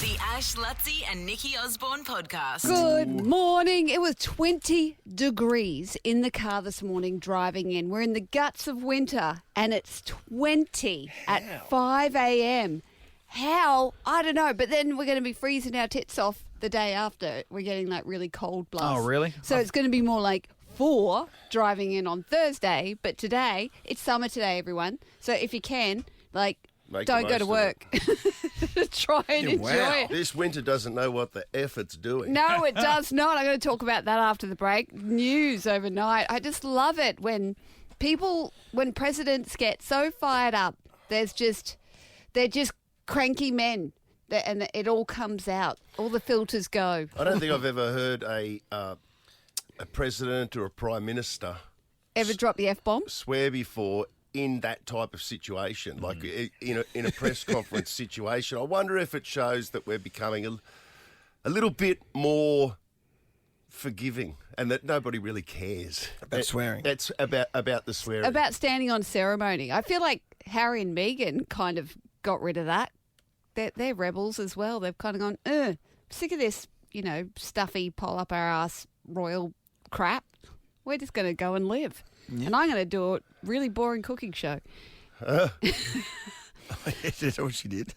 The Ash, Luttsy and Nikki Osborne podcast. Good morning. It was 20 degrees in the car this morning driving in. We're in the guts of winter and it's 20 at 5 a.m. How? I don't know. But then we're going to be freezing our tits off the day after. We're getting like really cold blast. Oh, really? So it's going to be more like 4 driving in on Thursday. But today, it's summer today, everyone. So if you can, don't go to work. Try and enjoy it. This winter doesn't know what the F it's doing. No, it does not. I'm going to talk about that after the break. News overnight. I just love it when presidents get so fired up. They're just cranky men, and it all comes out. All the filters go. I don't think I've ever heard a president or a prime minister Ever drop the F-bomb? swear before in that type of situation, like in a press conference situation. I wonder if it shows that we're becoming a little bit more forgiving and that nobody really cares. About swearing. That's about the swearing. About standing on ceremony. I feel like Harry and Meghan kind of got rid of that. They're rebels as well. They've kind of gone, sick of this, stuffy, pull up our ass royal crap. We're just going to go and live. Yeah. And I'm going to do a really boring cooking show. That's what she did.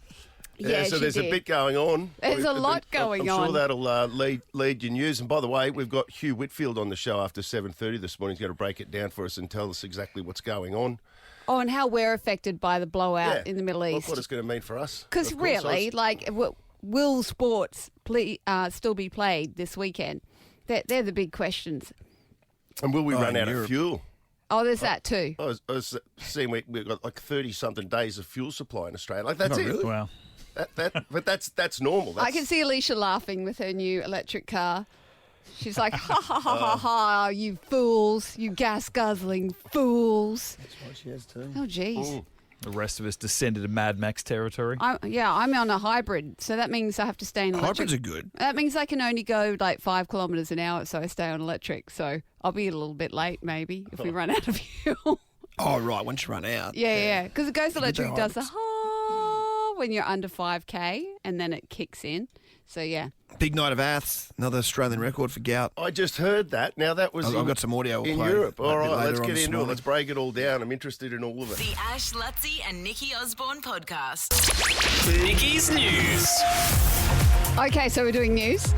Yeah, so there's a bit going on. There's a lot going on. I'm sure that'll lead your news. And by the way, we've got Hugh Whitfield on the show after 7:30 this morning. He's going to break it down for us and tell us exactly what's going on. Oh, and how we're affected by the blowout in the Middle East. What it's going to mean for us. Because really, will sports still be played this weekend? They're the big questions. And will we run out of fuel? Oh, there's that too. I was seeing we've got like 30-something days of fuel supply in Australia. Like, that's it. Really? Wow. But that's normal. I can see Alicia laughing with her new electric car. She's like, ha, ha, ha, ha, ha, you fools, you gas-guzzling fools. That's what she has too. Oh, geez. The rest of us descended to Mad Max territory. I'm on a hybrid, so that means I have to stay in electric. Hybrids are good. That means I can only go like 5 kilometres an hour, so I stay on electric. So I'll be a little bit late maybe if we run out of fuel. Oh, right, once you run out. Yeah. Because it goes electric, does the ha when you're under 5K, and then it kicks in. So, yeah. Big night of Aths, another Australian record for gout. I just heard that. Now, that was I've got some audio in play Europe. All right, let's later on get this into it. morning. Let's break it all down. I'm interested in all of it. The Ash, Luttsy and Nikki Osborne podcast. Nikki's News. Okay, so we're doing news.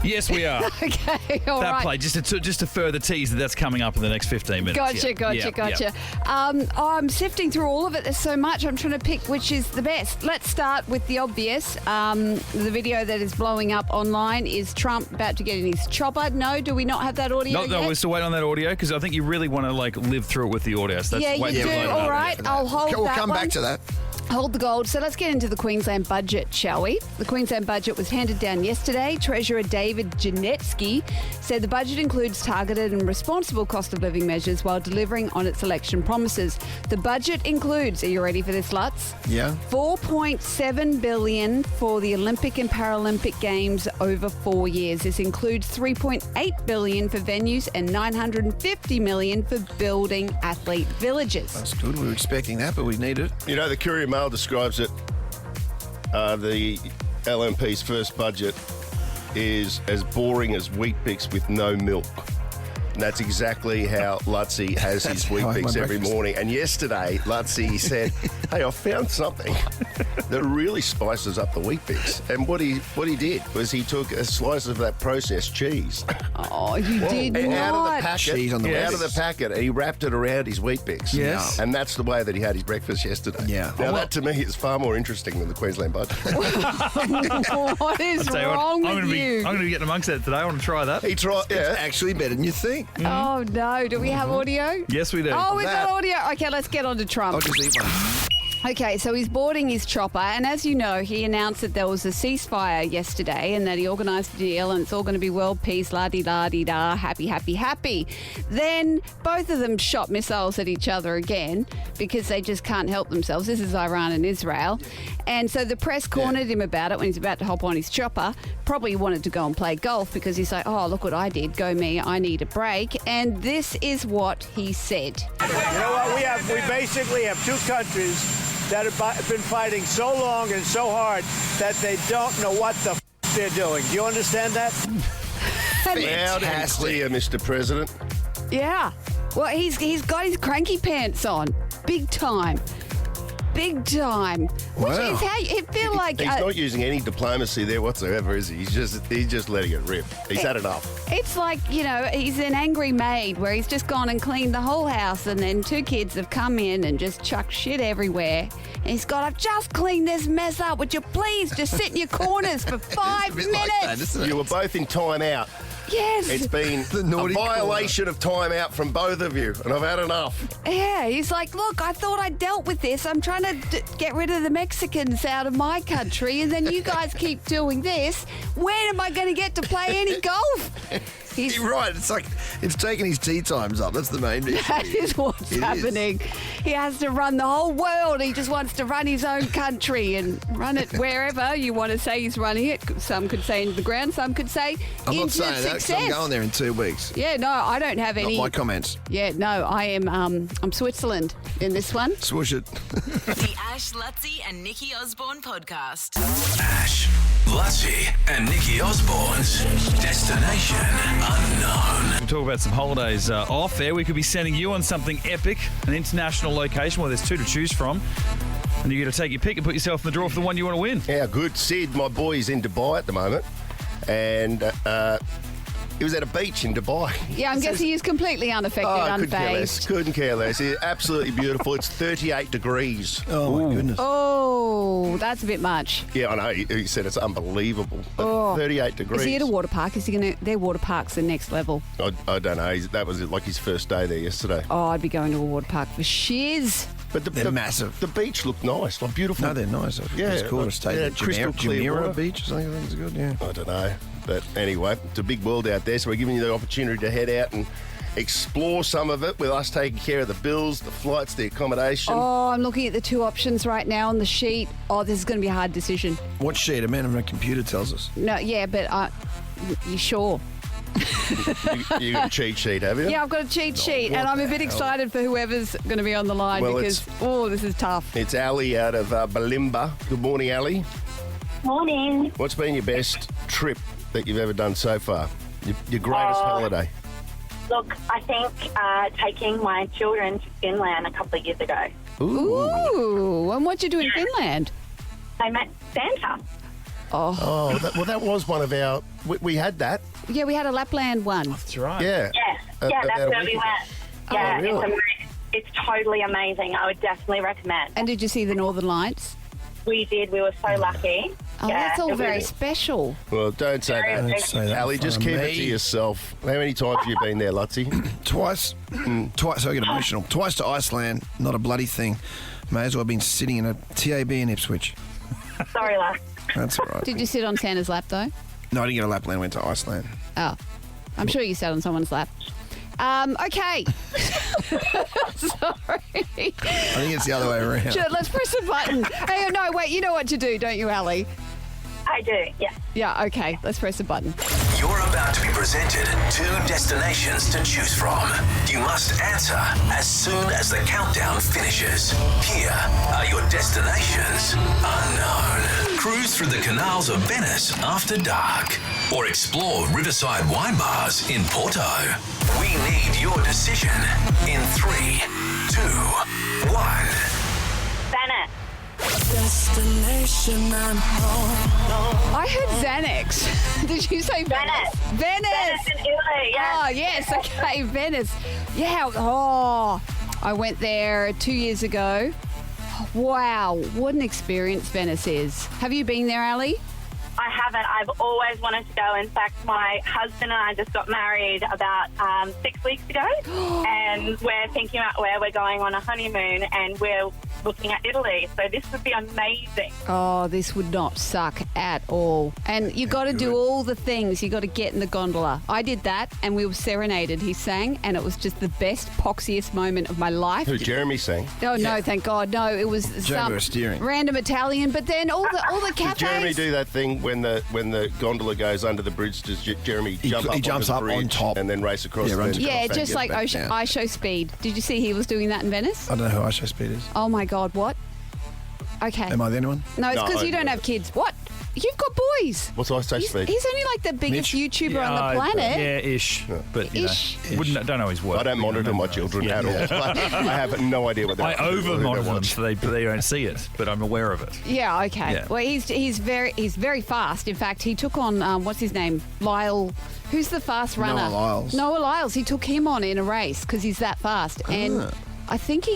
Yes, we are. Okay, all that right. play, just to further tease that's coming up in the next 15 minutes. Gotcha. I'm sifting through all of it. There's so much. I'm trying to pick which is the best. Let's start with the obvious. The video that is blowing up online is Trump about to get in his chopper. No, do we not have that audio yet? No, we're still waiting on that audio because I think you really want to live through it with the audio. So that's you do. All right, I'll hold that We'll come one. back to that. Hold the gold. So let's get into the Queensland budget, shall we? The Queensland budget was handed down yesterday. Treasurer David Janetsky said the budget includes targeted and responsible cost of living measures while delivering on its election promises. The budget includes, are you ready for this, Lutz? Yeah. $4.7 billion for the Olympic and Paralympic Games over 4 years. This includes $3.8 billion for venues and $950 million for building athlete villages. That's good. We were expecting that, but we need it. You know, the Courier Mail describes it, the LNP's first budget is as boring as Weet-Bix with no milk. And that's exactly how Luttsy has his how I have Weet-Bix my every breakfast. morning. And yesterday, Luttsy said, hey, I found something that really spices up the Weet-Bix. And what he did was he took a slice of that processed cheese. Oh, you did And not. out of the packet, Cheese on the out of the Weet-Bix. packet, and he wrapped it around his Weet-Bix. Yes. And that's the way that he had his breakfast yesterday. Yeah. Now, that to me is far more interesting than the Queensland budget. What is Tell you what, wrong I'm with gonna you? be getting amongst that today. I want to try that. He tried, It's actually better than you think. Oh, no. Do we have audio? Yes, we do. Oh, we've That- got audio. Okay, let's get on to Trump. I'll just eat one. Okay, so he's boarding his chopper, and as you know, he announced that there was a ceasefire yesterday and that he organised a deal and it's all going to be world peace, la-di-da-di-da, happy, happy, happy. Then both of them shot missiles at each other again because they just can't help themselves. This is Iran and Israel. And so the press cornered him about it when he's about to hop on his chopper. Probably wanted to go and play golf because he's like, oh, look what I did. Go me, I need a break. And this is what he said. You know what? We basically have two countries that have been fighting so long and so hard that they don't know what the they're doing. Do you understand that? Loud and clear, Mr. President. Yeah. Well, he's got his cranky pants on. Big time. Big time. Which Wow. is how you feel like... He's not using any diplomacy there whatsoever, is he? He's just letting it rip. He's had enough. It's like, he's an angry maid where he's just gone and cleaned the whole house and then two kids have come in and just chucked shit everywhere. And he's got, I've just cleaned this mess up. Would you please just sit in your corners for 5 It's a bit minutes? like that, isn't it? You were both in time out. Yes. It's been The a naughty violation of time out from both of you, and I've had enough. Yeah, he's like, look, I thought I dealt with this. I'm trying to get rid of the Mexicans out of my country, and then you guys keep doing this. When am I going to get to play any golf? He's, You're right. It's like it's taking his tea times up. That's the main reason. that is what's It is. happening. He has to run the whole world. He just wants to run his own country and run it wherever you want to say he's running it. Some could say into the ground. Some could say I'm into not saying that 'cause success. I'm going there in 2 weeks. Yeah, no, I don't have Not any. my comments. Yeah, no, I am. I'm Switzerland in this one. Swoosh it. The Ash, Luttsy and Nikki Osborne podcast. Ash, Luttsy, and Nikki Osborne's Destination Unknown. We'll talk about some holidays off air. We could be sending you on something epic, an international location. Well, there's two to choose from. And you got to take your pick and put yourself in the draw for the one you want to win. How good. Sid, my boy, is in Dubai at the moment, and he was at a beach in Dubai. Yeah, I'm guessing he's completely unaffected, Couldn't care less. unfazed. Couldn't care less. It's absolutely beautiful. It's 38 degrees. Oh, my goodness. Oh, that's a bit much. Yeah, I know. He said it's unbelievable. But 38 degrees. Is he at a water park? Is he going to... Their water park's the next level. I don't know. That was like his first day there yesterday. Oh, I'd be going to a water park for shiz. But They're massive. The beach looked nice, like beautiful. No, they're nice. Yeah, It's cool to stay yeah, there. crystal clear Jumeirah water. Beach or something. I think it's good, yeah. I don't know. But anyway, it's a big world out there, so we're giving you the opportunity to head out and explore some of it with us taking care of the bills, the flights, the accommodation. Oh, I'm looking at the two options right now on the sheet. Oh, this is going to be a hard decision. What sheet? A man on a computer tells us. No, yeah, but you sure? You got a cheat sheet, have you? Yeah, I've got a cheat sheet, and I'm a bit excited for whoever's going to be on the line Well, because, this is tough. It's Ali out of Balimba. Good morning, Ali. Morning. What's been your best trip that you've ever done so far? Your greatest holiday? Look, I think taking my children to Finland a couple of years ago. Ooh, and what'd you do in Finland? They met Santa. Oh, That was one of our... We had that. yeah, we had a Lapland one. That's right. Yeah. Yeah, About that's a where week we ago. went. Yeah, really? it's totally amazing. I would definitely recommend. And did you see the Northern Lights? We did. We were so lucky. Oh, Yeah, that's all it very was special. Well, don't say very that. big. Don't say that. Ali, in just front keep of it to me. yourself. How many times have you been there, Luttsy? Twice. So I get emotional. Twice to Iceland. Not a bloody thing. May as well have been sitting in a TAB in Ipswich. Sorry, lad. That's all right. Did you sit on Santa's lap, though? No, I didn't get a Lapland. Went to Iceland. Oh, I'm sure you sat on someone's lap. Okay. Sorry. I think it's the other way around. Sure, let's press a button. Hey, no, wait, you know what to do, don't you, Ali? I do, yes. Yeah, okay, let's press a button. You're about to be presented 2 destinations to choose from. You must answer as soon as the countdown finishes. Here are your destinations unknown. Cruise through the canals of Venice after dark, or explore riverside wine bars in Porto. We need your decision in 3, 2, 1. Venice. I heard Xanax. Did you say Venice? Venice! Venice in Italy, yes. Oh, yes, okay, Venice. Yeah, I went there 2 years ago. Wow, what an experience Venice is. Have you been there, Ali? I haven't. I've always wanted to go. In fact, my husband and I just got married about 6 weeks ago, and we're thinking about where we're going on a honeymoon, and we're looking at Italy. So this would be amazing. Oh, this would not suck at all. And you got to do all the things. You got to get in the gondola. I did that, and we were serenaded. He sang, and it was just the best, poxiest moment of my life. Who, Jeremy sang? Oh no, thank God, no! It was some was steering. random Italian, but then all the Did cafes. Jeremy do that thing when the gondola goes under the bridge? Does Jeremy jump up he jumps onto the up on bridge top. and then race across Yeah, the runs bridge? Yeah, across just and like gets back down. I Show Speed. Did you see he was doing that in Venice? I don't know who I Show Speed is. Oh my God, what? Okay. Am I the only one? No, it's No, because you don't I- have kids. What? You've got boys. What's I say, He's Speed? only like the biggest Mitch? YouTuber on the planet. Yeah, ish. But, you Ish. know, don't always work. I don't monitor my children at all. I have no idea what they're I up to or who they're over-monitor them watching. so they don't see it, but I'm aware of it. Yeah, okay. Yeah. Well, he's very fast. In fact, he took on what's his name, Lyle. Who's the fast runner? Noah Lyles. Noah Lyles. He took him on in a race because he's that fast, and I think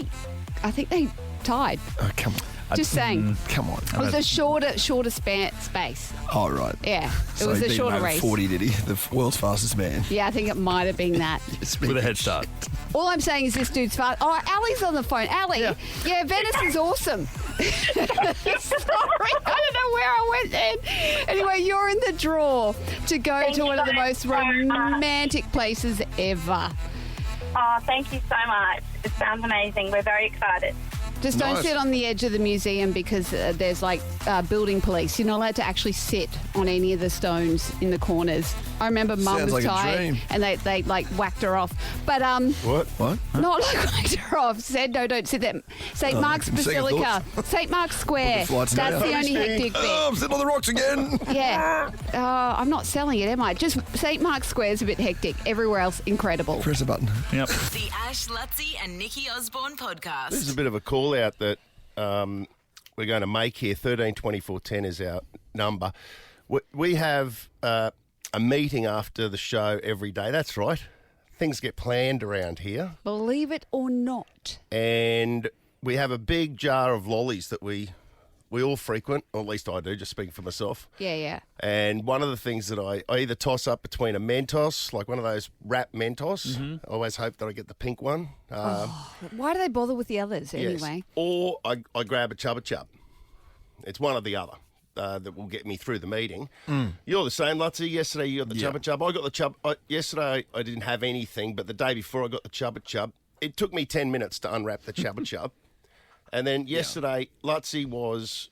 they tied. Oh, come on. Just saying, Come on. it was a shorter space. Oh, right. Yeah, it So was he a beat shorter him over race. 40, did he? The world's fastest man. Yeah, I think it might have been that. With a head start. All I'm saying is this dude's fast. Oh, Ali's on the phone. Ali, yeah Venice is awesome. Sorry, I don't know where I went then. Anyway, you're in the draw to go Thank to you one of the so most much. romantic places ever. Oh, thank you so much. It sounds amazing. We're very excited. Just don't Nice. sit on the edge of the museum because there's like building police. You're not allowed to actually sit on any of the stones in the corners. I remember Mum Sounds was like a tired dream. and they like whacked her off. But What? not like whacked her off. Said no, don't sit there. St. Mark's second Basilica, St. Mark's Square. Flights That's now. the only hectic bit. Oh, I'm sitting on the rocks again. Yeah. I'm not selling it, am I? Just St. Mark's Square is a bit hectic. Everywhere else, incredible. Press a button. Yep. The Ash, Luttsy and Nikki Osborne podcast. This is a bit of a call out that we're going to make here. 132410 is our number. We have a meeting after the show every day. That's right. Things get planned around here. Believe it or not. And we have a big jar of lollies that we all frequent, or at least I do, just speaking for myself. Yeah. And one of the things that I either toss up between a Mentos, like one of those wrap Mentos. I always hope that I get the pink one. Why do they bother with the others Yes. anyway? Or I grab a Chupa-Chup. It's one or the other that will get me through the meeting. You're the same, Luttsy. Yesterday you got the Chupa-Chup. I got the yesterday I didn't have anything, but the day before I got the Chupa-Chup. It took me 10 minutes to unwrap the Chupa-Chup. And then yesterday, Luttsy was...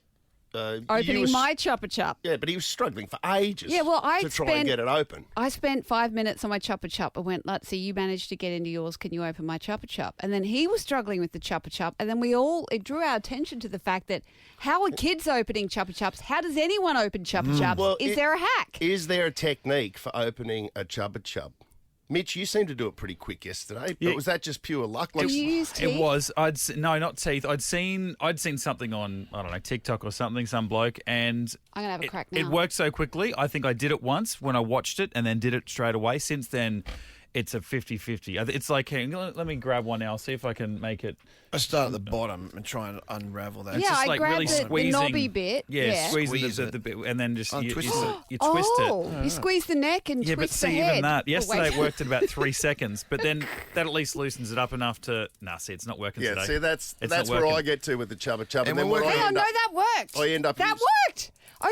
Opening my Chupa-Chup. Yeah, but he was struggling for ages Yeah, well, to try and get it open. I spent 5 minutes on my Chupa-Chup. I went, Luttsy, you managed to get into yours. Can you open my Chupa-Chup? And then he was struggling with the Chupa-Chup. And then it drew our attention to the fact that how are kids opening Chupa-Chups? How does anyone open Chupa-Chups? Well, Is there a hack? Is there a technique for opening a Chupa-Chup? Mitch, you seemed to do it pretty quick yesterday, but was that just pure luck? Do you use teeth? It was. No, not teeth. I'd seen something on, I don't know, TikTok or something, some bloke, and I'm going to have a crack now. it worked so quickly. I think I did it once when I watched it and then did it straight away. Since then, it's a 50-50. It's like, hang on, let me grab one now, see if I can make it. I start at the bottom and try and unravel that. Yeah, just I like grabbed really the squeezing. knobby bit. Yeah. Squeeze Squeeze the bit, and then just you twist twist it. it. You twist it. Oh, you squeeze the neck and Yeah, but twist the see, head. even that. Oh, Yesterday wait. it worked in about 3 seconds, but then that at least loosens it up enough to. See, it's not working Yeah, today. see, that's It's not where I working. get to with the Chupa-Chup. And then we're what working- I Hang on, end no, up- that worked. I end up That use- worked.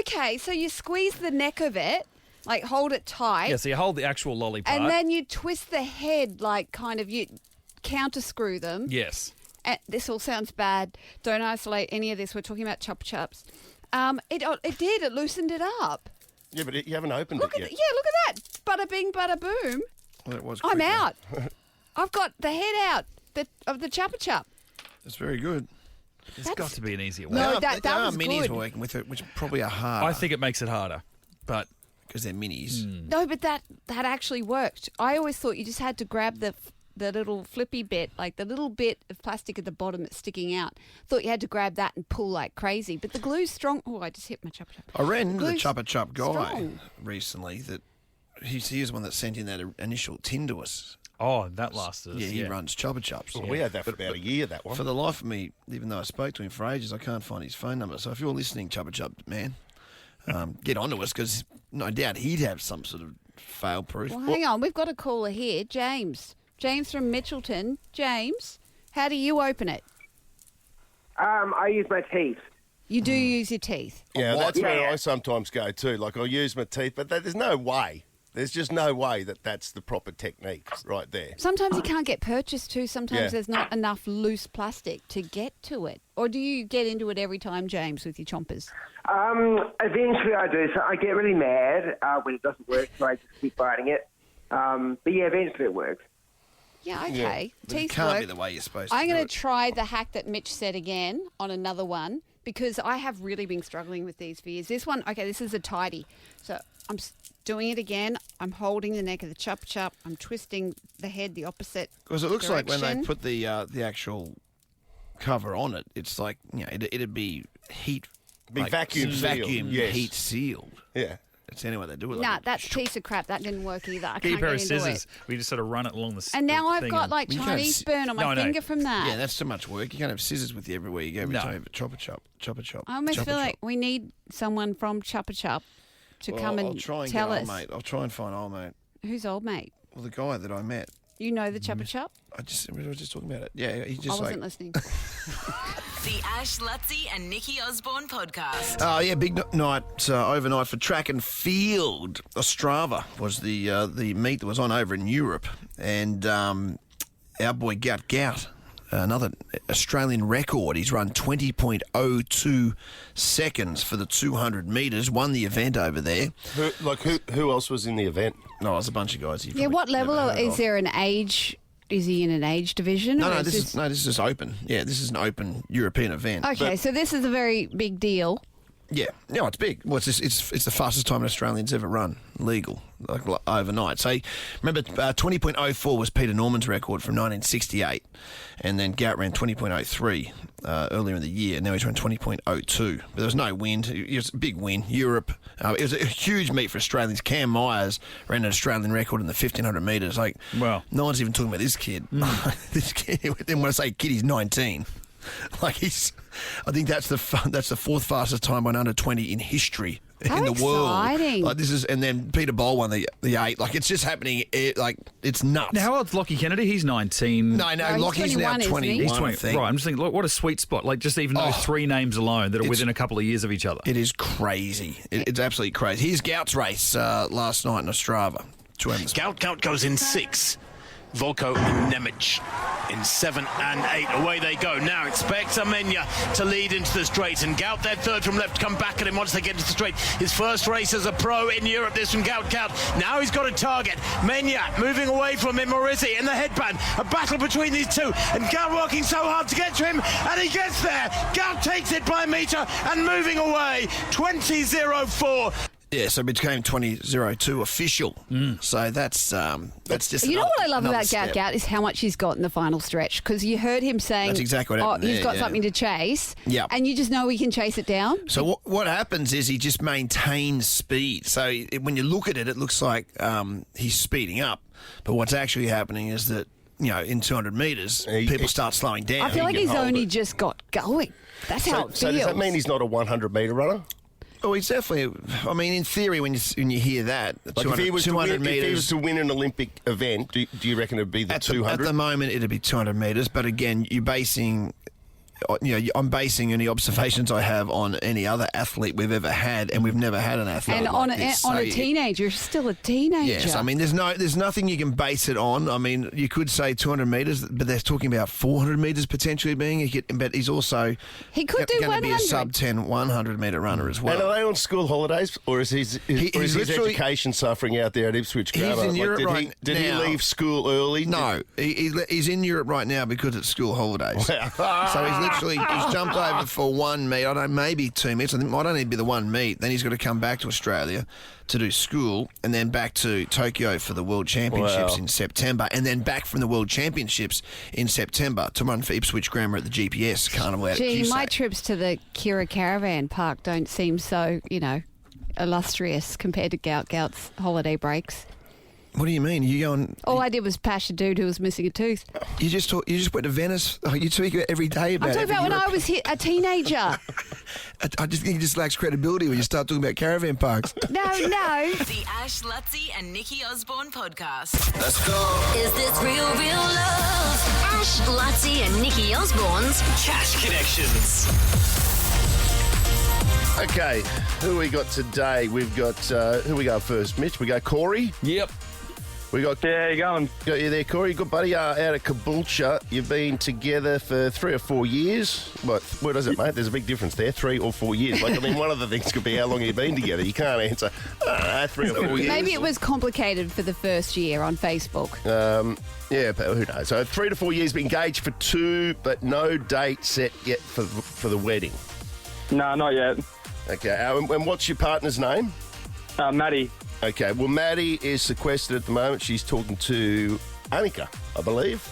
Okay, so you squeeze the neck of it, like hold it tight. Yeah, so you hold the actual lolly part. And then you twist the head, like kind of you counter screw them. Yes. And this all sounds bad. Don't isolate any of this. We're talking about Chupa-Chups. It did. It loosened it up. Yeah, but you haven't opened Look it at yet. look at that. Bada bing, bada boom. Well, that was I'm quick, though. out. I've got the head out of the Chupa-Chup. That's very good. There's got to be an easier way. No, There that are was minis good. working with it, which probably are hard. I think it makes it harder, but because they're minis. No, but that actually worked. I always thought you just had to grab the little flippy bit, like the little bit of plastic at the bottom that's sticking out. Thought you had to grab that and pull like crazy. But the glue's strong. Oh, I just hit my Chupa-Chup. I ran into the Glue's Chupa-Chup guy strong. recently. That he was one that sent in that initial tin to us. oh, that lasted. Yeah, he runs Chupa-Chups. Well, we had that for about a year, that one. For the life of me, even though I spoke to him for ages, I can't find his phone number. So if you're listening, Chupa-Chup man, get onto us because no doubt he'd have some sort of fail-proof. Well, hang on. We've got a caller here, James. James from Mitchelton. James, how do you open it? I use my teeth. You do use your teeth. Yeah, that's where Yeah. I sometimes go too. Like, I'll use my teeth, but there's no way. There's just no way that that's the proper technique right there. Sometimes you can't get purchased too. Sometimes Yeah. there's not enough loose plastic to get to it. Or do you get into it every time, James, with your chompers? Eventually I do. So I get really mad when it doesn't work, so I just keep biting it. But yeah, eventually it works. Yeah, okay. But it Teeth can't work. be the way you're supposed to I'm do going it. to try the hack that Mitch said again on another one. because I have really been struggling with these for years. This one, okay, this is a tidy. So I'm doing it again. I'm holding the neck of the Chupa-Chup. I'm twisting the head the opposite Because it looks like when they direction. put the actual cover on it, it's like, it'd be heat. Be like, vacuum sealed. Vacuum Yes. heat sealed. Yeah. That's the only way they do it. Nah, like that's a piece of crap. That didn't work either. I Get your can't pair get of into scissors. it. We just sort of run it along the And now I've thing got and- like You can't Chinese s- burn on my No, no. finger from that. Yeah, that's too much work. You can't have scissors with you everywhere you go. Every No. time you have a Chupa-Chup. I almost feel like we need someone from Chupa-Chup to come I'll and try and tell get us. old mate. I'll try and find old mate. Who's old mate? Well, the guy that I met. You know the Chupa-Chup? We were just talking about it. Yeah, he I just wasn't listening. The Ash, Luttsy and Nikki Osborne podcast. Oh, yeah, big night overnight for track and field. Ostrava was the meet that was on over in Europe. And our boy Gout, another Australian record. He's run 20.02 seconds for the 200 metres, won the event over there. Who else was in the event? No, there's a bunch of guys. Yeah, what level is there an age? Is he in an age division? No, or no, is this is just open. Yeah, this is an open European event. Okay, But- so this is a very big deal. Yeah, no, it's big. Well, it's the fastest time an Australian's ever run legal, like overnight. So remember, 20.04 was Peter Norman's record from 1968, and then Gout ran 20.03 earlier in the year. Now he's run 20.02, but there was no wind. It was a big win. Europe. It was a huge meet for Australians. Cam Myers ran an Australian record in the 1500 metres. Like, Wow. no one's even talking about this kid. This kid. Then when I say kid, he's 19. Like I think that's the fourth fastest time on under 20 in history How in the world. exciting. Like and then Peter Bowl won the 8. Like it's just happening. Like it's nuts. Now, how old's Lockie Kennedy? He's 19. No, he's Lockie's now 21, isn't he? 21. He's I 20. think. Right, I'm just thinking, look, what a sweet spot. Like, just even those three names alone that are within a couple of years of each other. It is crazy. It's absolutely crazy. Here's Gout's race last night in Ostrava. Gout goes in 6. Volko and Nemec in 7 and 8. Away they go. Now expect Amenya to lead into the straight, and Gout, their third from left, come back at him once they get into the straight. His first race as a pro in Europe, this from Gout. Now he's got a target. Menya moving away from him. Morizzi in the headband. A battle between these two, and Gout working so hard to get to him, and he gets there. Gout takes it by a metre and moving away. 20.04. Yeah, so it became 20.02 official. So that's just. You know what I love another about step. Gout is how much he's got in the final stretch, because you heard him saying, That's exactly what happened he's there, got yeah. something to chase, Yep. and you just know he can chase it down. So what happens is he just maintains speed. So when you look at it, it looks like he's speeding up. But what's actually happening is that, in 200 metres, people start slowing down. I feel like can he's hold only it. just got going. That's how it feels. So does that mean he's not a 100-metre runner? Oh, he's definitely. I mean, in theory, when you hear that, Like 200, if he was 200 to win, metres. if he was to win an Olympic event, do you reckon it'd be the At 200? the moment, it'd be 200 metres. But again, you're basing. I'm basing any observations I have on any other athlete we've ever had, and we've never had an athlete and like on this. a So teenager, still a teenager. Yes, I mean, there's nothing you can base it on. I mean, you could say 200 metres, but they're talking about 400 metres potentially being. But he's also He could do going to be a 100. sub 10 100 metre runner as well. And are they on school holidays, or is his literally- education suffering out there at Ipswich Grammar? He's in Europe did right did now. he leave school early? No, he's in Europe right now because it's school holidays. So he's jumped over for one meet. I don't know, maybe 2 meets. I think it might only be the one meet. Then he's got to come back to Australia to do school, and then back to Tokyo for the World Championships in September, and then back from the World Championships in September to run for Ipswich Grammar at the GPS Carnival out at Gee, my Cusack. trips to the Kira Caravan Park don't seem so, illustrious compared to Gout's holiday breaks. What do you mean? You going? All I did was pash a dude who was missing a tooth. You just went to Venice. Oh, you speak every day about. I'm talking about when I was a teenager. I just think it just lacks credibility when you start talking about caravan parks. No. The Ash, Luttsy and Nikki Osborne podcast. Let's go. Is this real love? Ash, Luttsy and Nikki Osborne's Cash Connections. Okay, who we got today? We've got who we got first, Mitch? We got Corey. Yep. We got how you going? Got you there, Corey. Good buddy. Out of Caboolture. You've been together for 3 or 4 years. What is it, mate? There's a big difference there. 3 or 4 years. Like, I mean, one of the things could be how long you've been together. You can't answer. 3 or 4 years. Maybe it was complicated for the first year on Facebook. Yeah, but who knows? So 3 to 4 years, been engaged for 2, but no date set yet for the wedding. No, not yet. Okay, and what's your partner's name? Maddie. Okay, well, Maddie is sequestered at the moment. She's talking to Annika, I believe.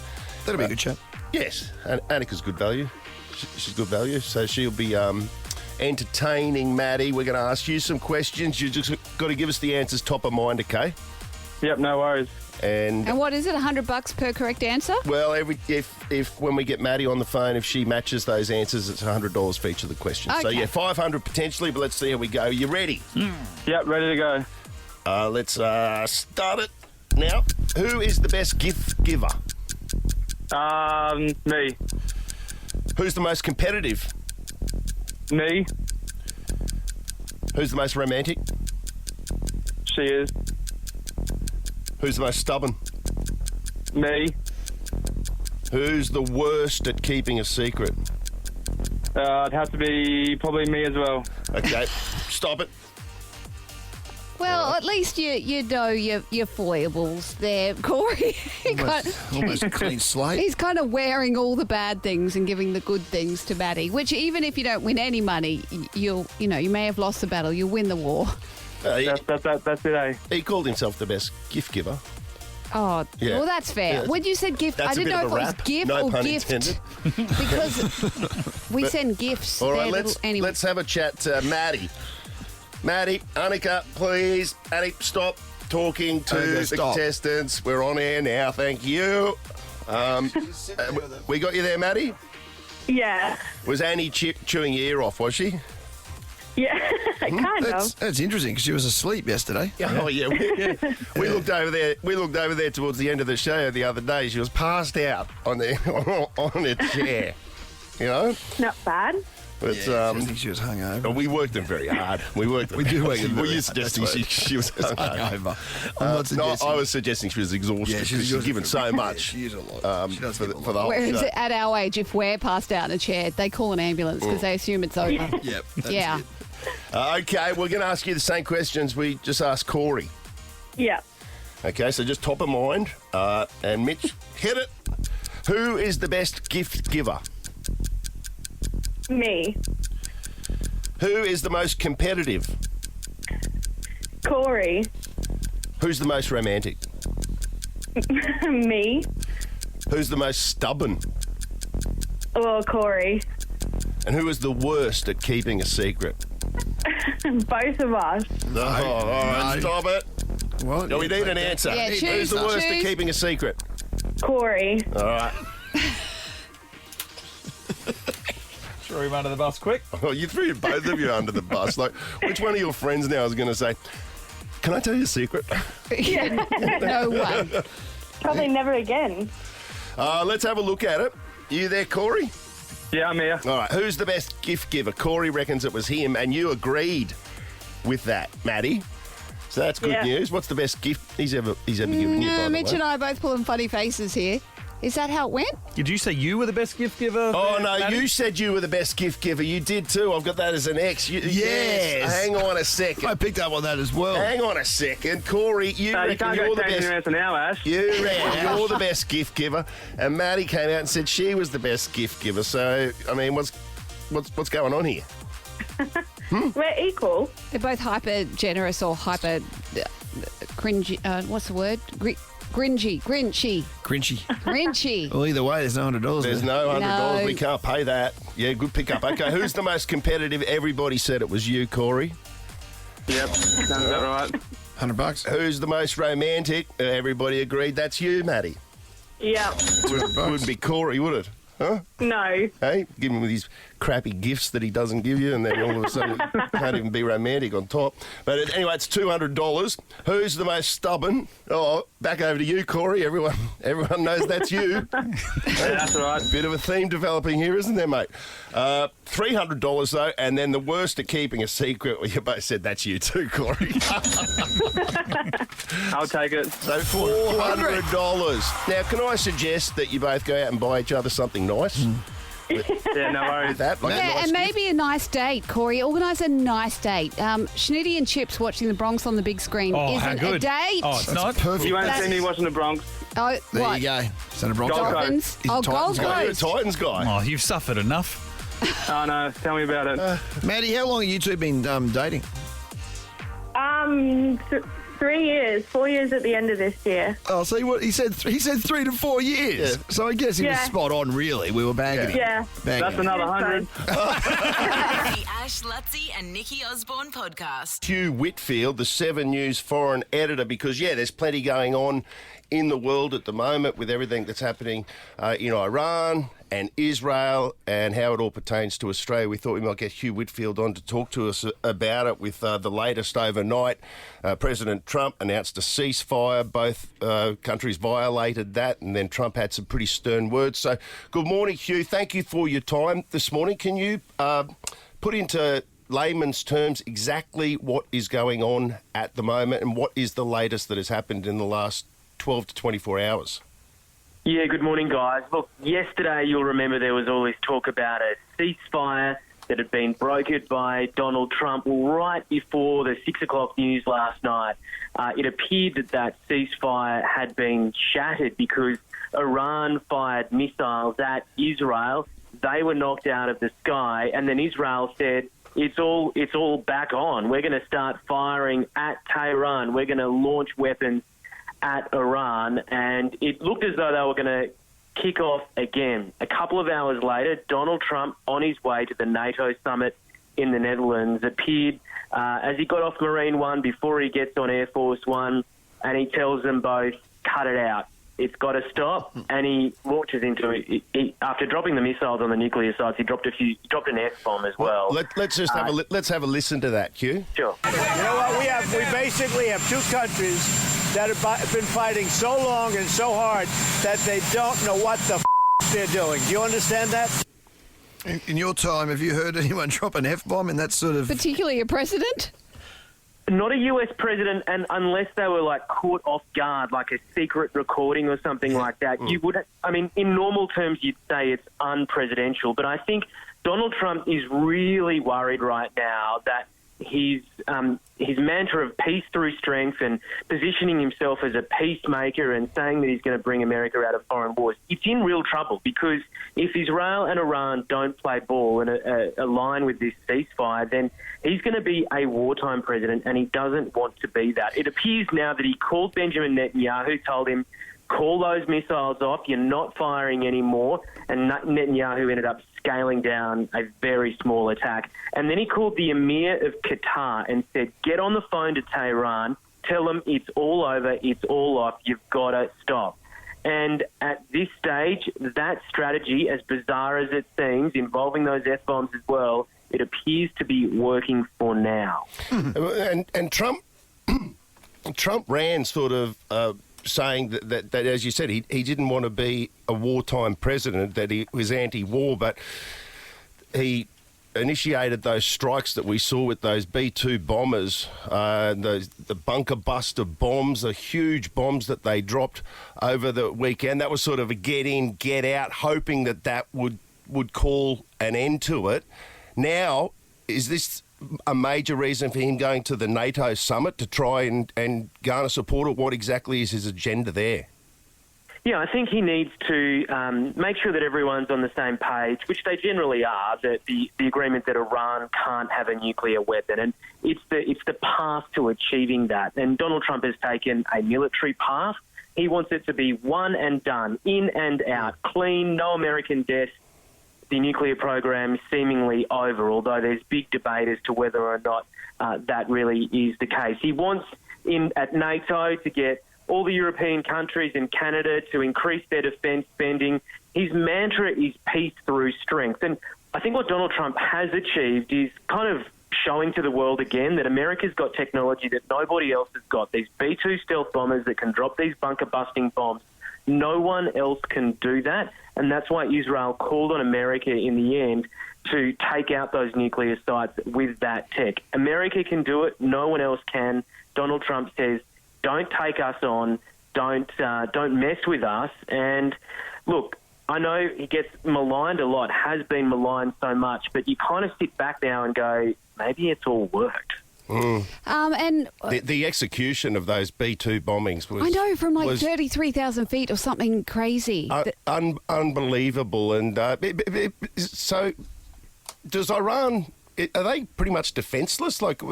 That'll be a good chat. Yes, Annika's good value. She's good value, so she'll be entertaining Maddie. We're going to ask you some questions. You just got to give us the answers top of mind, okay? Yep, no worries. And what is it, $100 per correct answer? Well, if when we get Maddie on the phone, if she matches those answers, it's $100 for each of the questions. Okay. So, yeah, 500 potentially, but let's see how we go. You ready? Yep, ready to go. Let's start it now. Who is the best gift giver? Me. Who's the most competitive? Me. Who's the most romantic? She is. Who's the most stubborn? Me. Who's the worst at keeping a secret? It'd have to be probably me as well. Okay, stop it. Well, at least you know your foibles there, Corey. Almost a clean slate. He's kind of wearing all the bad things and giving the good things to Maddie, which even if you don't win any money, you may have lost the battle, you'll win the war. That's it, eh? He called himself the best gift giver. Oh, Yeah. well, that's fair. Yeah. When you said gift, That's I didn't a bit know of if a it was rap. gift No or pun gift. intended. Because we send gifts. All They're right, little- anyway. let's have a chat to Maddie. Maddie, Annika, please. Annie, stop talking to Annika, the stop. contestants. We're on air now. Thank you. We got you there, Maddie? Yeah. Was Annie chewing your ear off, was she? Yeah, kind of. That's interesting because she was asleep yesterday. Oh, yeah. We looked over there. We looked over there towards the end of the show the other day. She was passed out on a chair. You know? Not bad. But, I think she was hungover. we worked them very hard. We do work them Were you suggesting she was hungover? I'm not suggesting. No, I was suggesting she was exhausted. Yeah, she's given so much. She used a lot. She does for give a the lot. whole Whereas show. at our age, if we're passed out in a chair, they call an ambulance because they assume it's over. Yep. That's Yeah. it. Okay, we're going to ask you the same questions we just asked Corey. Yeah. Okay, so just top of mind. And Mitch, hit it. Who is the best gift giver? Me. Who is the most competitive? Corey. Who's the most romantic? Me. Who's the most stubborn? Or Corey. And who is the worst at keeping a secret? Both of us. Oh, all right, stop it. What? No, we need an answer. Yeah, Who's the worst at choose. keeping a secret? Corey. All right. Throw him under the bus quick. Oh, you threw both of you under the bus. Like, which one of your friends now is going to say, "Can I tell you a secret?" No one. Probably never again. Let's have a look at it. You there, Corey? Yeah, I'm here. All right. Who's the best gift giver? Corey reckons it was him, and you agreed with that, Maddie. So that's good Yeah. news. What's the best gift he's ever given you? By No, the Mitch way? and I are both pulling funny faces here. Is that how it went? Did you say you were the best gift giver? Oh, no, Maddie? you said you were the best gift giver. You did too. I've got that as an X. Yes. Hang on a second. I picked up on that as well. Hang on a second. Corey, you You reckon can't you're go the changing best. your answer now, Ash. You reckon you're the best gift giver. And Maddie came out and said she was the best gift giver. So, I mean, what's going on here? We're equal. They're both hyper generous or hyper cringy. What's the word? Grinchy. Grinchy. Well, either way, there's no $100. There's there. no $100. No. We can't pay that. Yeah, good pickup. Okay, who's the most competitive? Everybody said it was you, Corey. Yep, sounds about right. $100. Who's the most romantic? Everybody agreed that's you, Maddie. Yeah. Wouldn't be Corey, would it? Huh? No. Hey, give him these crappy gifts that he doesn't give you, and then all of a sudden can't even be romantic on top. But anyway, it's $200. Who's the most stubborn? Oh, back over to you, Corey. Everyone knows that's you. Yeah, that's all right. Bit of a theme developing here, isn't there, mate? $300 though, and then the worst at keeping a secret. Well, you both said that's you too, Corey. I'll take it. So $400. Now, can I suggest that you both go out and buy each other something nice? Yeah, no worries. With that, like a Yeah, nice and gift? maybe a nice date, Corey. Organise a nice date. Schnitty and Chips watching the Bronx on the big screen Oh, how isn't good. a date. Oh, it's not? Perfect. You won't That's- see me watching the Bronx. Oh, There what? you go. Is that a Bronx? Gold Coast. Dolphins? He's a Oh, Titans Gold guy. You're a Coast. Titans guy. Oh, you've suffered enough. Oh, no, tell me about it. Maddie, how long have you two been dating? 3 years, 4 years at the end of this year. Oh, see what he said? He said 3 to 4 years. Yeah. So I guess he was Yeah. spot on. Really, we were bagging him. Yeah. Bagging That's him. another 100. The Ash, Luttsy and Nikki Osborne podcast. Hugh Whitfield, the 7 News foreign editor, because, there's plenty going on in the world at the moment with everything that's happening in Iran and Israel and how it all pertains to Australia. We thought we might get Hugh Whitfield on to talk to us about it with the latest overnight. President Trump announced a ceasefire. Both countries violated that, and then Trump had some pretty stern words. So good morning, Hugh. Thank you for your time this morning. Can you put into layman's terms exactly what is going on at the moment and what is the latest that has happened in the last 12 to 24 hours? Yeah, good morning, guys. Look, yesterday you'll remember there was all this talk about a ceasefire that had been brokered by Donald Trump right before the 6 o'clock news last night. It appeared that ceasefire had been shattered because Iran fired missiles at Israel. They were knocked out of the sky, and then Israel said, it's all back on. We're going to start firing at Tehran. We're going to launch weapons at Iran, and it looked as though they were going to kick off again. A couple of hours later, Donald Trump, on his way to the NATO summit in the Netherlands, appeared as he got off Marine One before he gets on Air Force One, and he tells them both, cut it out. It's got to stop, and he launches into it. After dropping the missiles on the nuclear sites, he dropped an F-bomb as well. Let's just have a listen to that, Hugh. Sure. You know what? We basically have two countries that have been fighting so long and so hard that they don't know what the they're doing. Do you understand that? In your time, have you heard anyone drop an F-bomb in that sort of... Particularly a president? Not a US president, and unless they were caught off guard, like a secret recording or something like that, you would. I mean, in normal terms, you'd say it's unpresidential. But I think Donald Trump is really worried right now that his mantra of peace through strength and positioning himself as a peacemaker and saying that he's going to bring America out of foreign wars, it's in real trouble because if Israel and Iran don't play ball and align with this ceasefire, then he's going to be a wartime president, and he doesn't want to be that. It appears now that he called Benjamin Netanyahu, told him, call those missiles off, you're not firing anymore, and Netanyahu ended up scaling down a very small attack. And then he called the Emir of Qatar and said, get on the phone to Tehran, tell them it's all over, it's all off, you've got to stop. And at this stage, that strategy, as bizarre as it seems, involving those F-bombs as well, it appears to be working for now. And Trump ran sort of saying that, as you said, he didn't want to be a wartime president, that he was anti-war, but he initiated those strikes that we saw with those B-2 bombers, the bunker buster bombs, the huge bombs that they dropped over the weekend. That was sort of a get in, get out, hoping that would call an end to it. Now, is this a major reason for him going to the NATO summit to try and garner support, or what exactly is his agenda there? Yeah, I think he needs to make sure that everyone's on the same page, which they generally are, that the agreement that Iran can't have a nuclear weapon. And it's the path to achieving that. And Donald Trump has taken a military path. He wants it to be one and done, in and out, clean, no American deaths. The nuclear program seemingly over, although there's big debate as to whether or not that really is the case. He wants at NATO to get all the European countries and Canada to increase their defence spending. His mantra is peace through strength. And I think what Donald Trump has achieved is kind of showing to the world again that America's got technology that nobody else has got. These B-2 stealth bombers that can drop these bunker-busting bombs. No one else can do that, and that's why Israel called on America in the end to take out those nuclear sites with that tech. America can do it, no one else can. Donald Trump says, don't take us on, don't mess with us. And look, I know he gets maligned a lot, has been maligned so much, but you kind of sit back now and go, maybe it's all worked. And the execution of those B-2 bombings was... I know, from 33,000 feet or something crazy. Unbelievable. And so does Iran? Are they pretty much defenceless? Like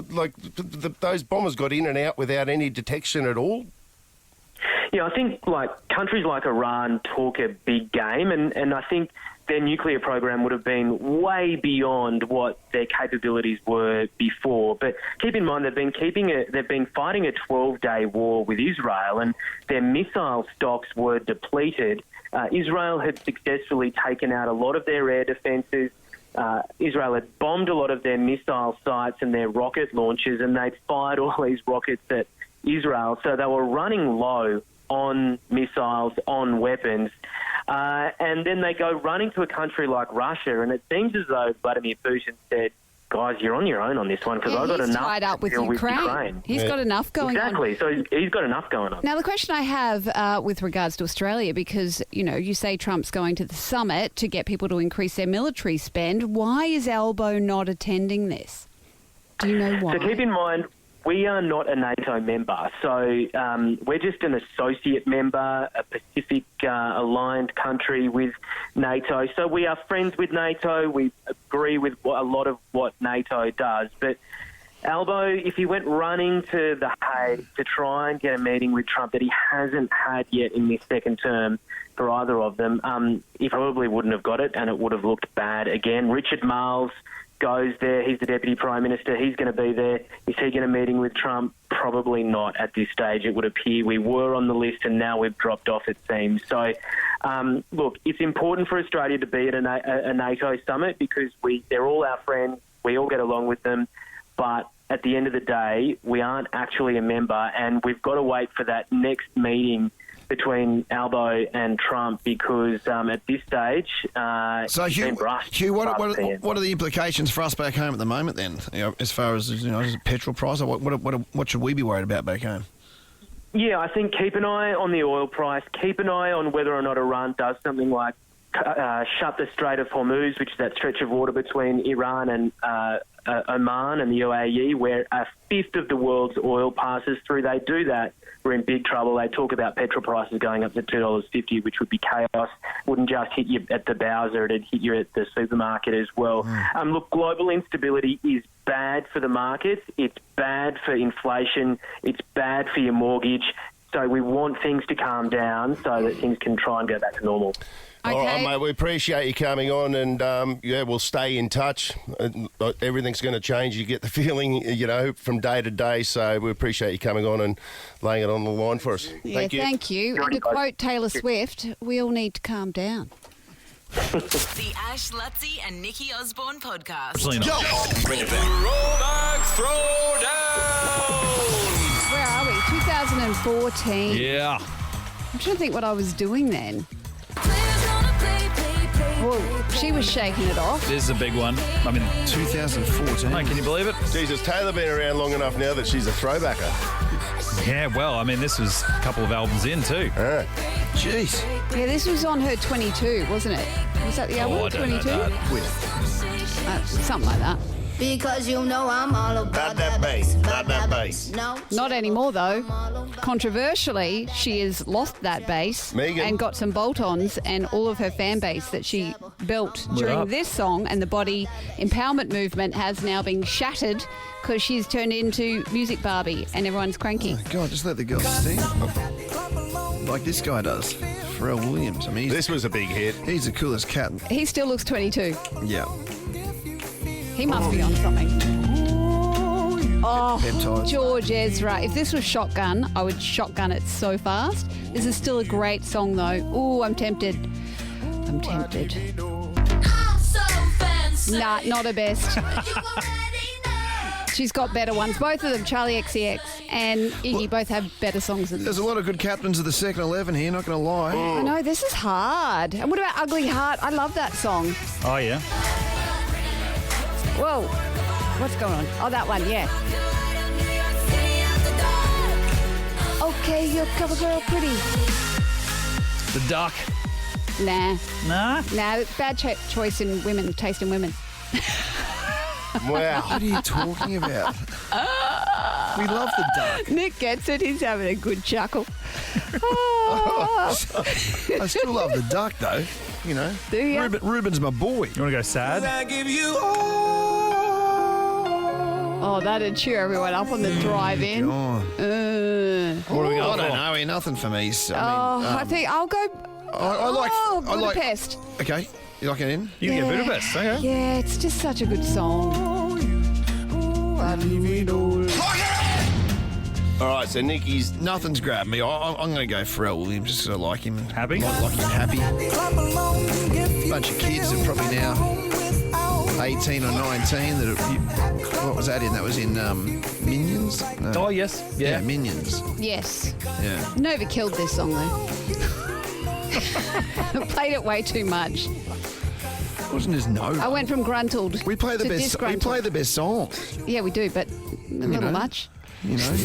those bombers got in and out without any detection at all? Yeah, I think countries like Iran talk a big game, and I think their nuclear program would have been way beyond what their capabilities were before. But keep in mind, they've been fighting a 12-day war with Israel, and their missile stocks were depleted. Israel had successfully taken out a lot of their air defences. Israel had bombed a lot of their missile sites and their rocket launchers, and they'd fired all these rockets at Israel. So they were running low on missiles, on weapons. And then they go running to a country like Russia, and it seems as though Vladimir Putin said, guys, you're on your own on this one because I've got enough tied up with to deal Ukraine. with He's got enough going on. Exactly. So he's got enough going on. Now, the question I have with regards to Australia, because, you say Trump's going to the summit to get people to increase their military spend. Why is Albo not attending this? Do you know why? So keep in mind, we are not a NATO member. So we're just an associate member, a Pacific aligned country with NATO. So we are friends with NATO. We agree with a lot of what NATO does. But Albo, if he went running to The Hague to try and get a meeting with Trump that he hasn't had yet in this second term for either of them, he probably wouldn't have got it, and it would have looked bad again. Richard Marles goes there. He's the Deputy Prime Minister. He's going to be there. Is he getting a meeting with Trump? Probably not at this stage, it would appear. We were on the list and now we've dropped off, it seems. So, look, it's important for Australia to be at a NATO summit because they're all our friends. We all get along with them. But at the end of the day, we aren't actually a member, and we've got to wait for that next meeting between Albo and Trump because at this stage, so Hugh, what are the implications for us back home at the moment then? As far as petrol price, what should we be worried about back home? Yeah, I think keep an eye on the oil price. Keep an eye on whether or not Iran does something like shut the Strait of Hormuz, which is that stretch of water between Iran and Oman and the UAE, where a fifth of the world's oil passes through. They do that, we're in big trouble. They talk about petrol prices going up to $2.50, which would be chaos. Wouldn't just hit you at the Bowser, it'd hit you at the supermarket as well. Look, global instability is bad for the markets. It's bad for inflation. It's bad for your mortgage. So we want things to calm down so that things can try and go back to normal. Okay. All right, mate, we appreciate you coming on and, we'll stay in touch. Everything's going to change. You get the feeling, from day to day. So we appreciate you coming on and laying it on the line for us. Yeah, Thank you. Thank you. And to quote Taylor Swift, we all need to calm down. The Ash, Luttsy and Nikki Osborne podcast. Bring it back. Where are we? 2014. Yeah. I'm trying to think what I was doing then. Well, she was shaking it off. This is a big one. 2014. Mate, can you believe it? Jesus, Taylor been around long enough now that she's a throwbacker. Yeah, well, this was a couple of albums in too. Jeez. Yeah, this was on her 22, wasn't it? Was that the album? I don't know 22? that. Something like that. Because I'm all about that bass. Not that bass. No. Not anymore, though. Controversially, she has lost that bass Megan. and got some bolt-ons, and all of her fan base that she built during this song and the body empowerment movement has now been shattered because she's turned into Music Barbie and everyone's cranky. Oh, God, just let the girls sing. Like this guy does. Pharrell Williams. This was a big hit. He's the coolest cat. He still looks 22. Yeah. He must be on something. Oh, Peptides. George Ezra. If this was Shotgun, I would shotgun it so fast. This is still a great song, though. Ooh, I'm tempted. Nah, not her best. She's got better ones. Both of them, Charlie XCX and Iggy, both have better songs than this. There's a lot of good captains of the second 11 here, not going to lie. I know, this is hard. And what about Ugly Heart? I love that song. Oh, yeah. Whoa. What's going on? Oh, that one, yeah. Okay, you're cover girl pretty. The Duck. Nah. Nah? Nah, bad choice in women, taste in women. Wow. What are you talking about? We love the duck. Nick gets it. He's having a good chuckle. I still love the duck, though. You know. Do you? Ruben's my boy. You want to go sad? Oh, that'd cheer everyone up on the drive-in. God. What do we got? I don't know. Nothing for me. I think I'll go. I like Budapest. Okay, you like it in? You can get Budapest, okay. Yeah, it's just such a good song. All right, so Nicky's... Nothing's grabbed me. I'm going to go Pharrell Williams just because I like him. Happy? Like him happy. Bunch of kids that are probably now 18 or 19 that are, what was that in? That was in Minions? No. Oh, yes. Yeah, Minions. Yes. Yeah. Nova killed this song though. Played it way too much. It wasn't as Nova. I went from gruntled. We play the to best. We disgruntled. play the best songs. Yeah, we do, but a little know. much. You know.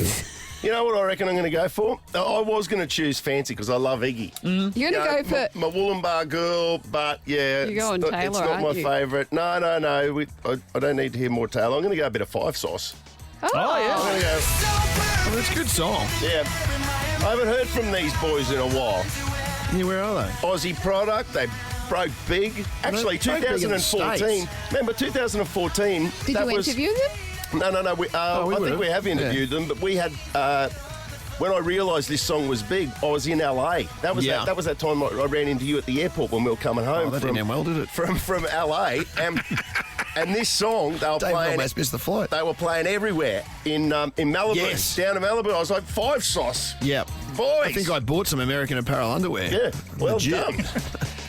You know what I reckon I'm going to go for? I was going to choose Fancy because I love Iggy. You're going to go for... My Wollumbar girl, but yeah, You're going it's Taylor, not my aren't you? favourite. No. I don't need to hear more Taylor. I'm going to go a bit of Five Sauce. Oh, yeah. I'm going to go... Well, it's a good song. Yeah. I haven't heard from these boys in a while. Yeah, where are they? Aussie product. They broke big. Actually, They broke big in the 2014. States. Remember, 2014. Did that you was, interview them? No. I think would've. we have interviewed them, but we had. When I realised this song was big, I was in LA. That was that was that time I ran into you at the airport when we were coming home. That didn't end well, did it? From LA, and this song they were David playing. almost missed the flight. They were playing everywhere in Malibu, Yes. down in Malibu. I was like, Five Sauce. Yeah. Boys. I think I bought some American Apparel underwear. Yeah, well Legit. done.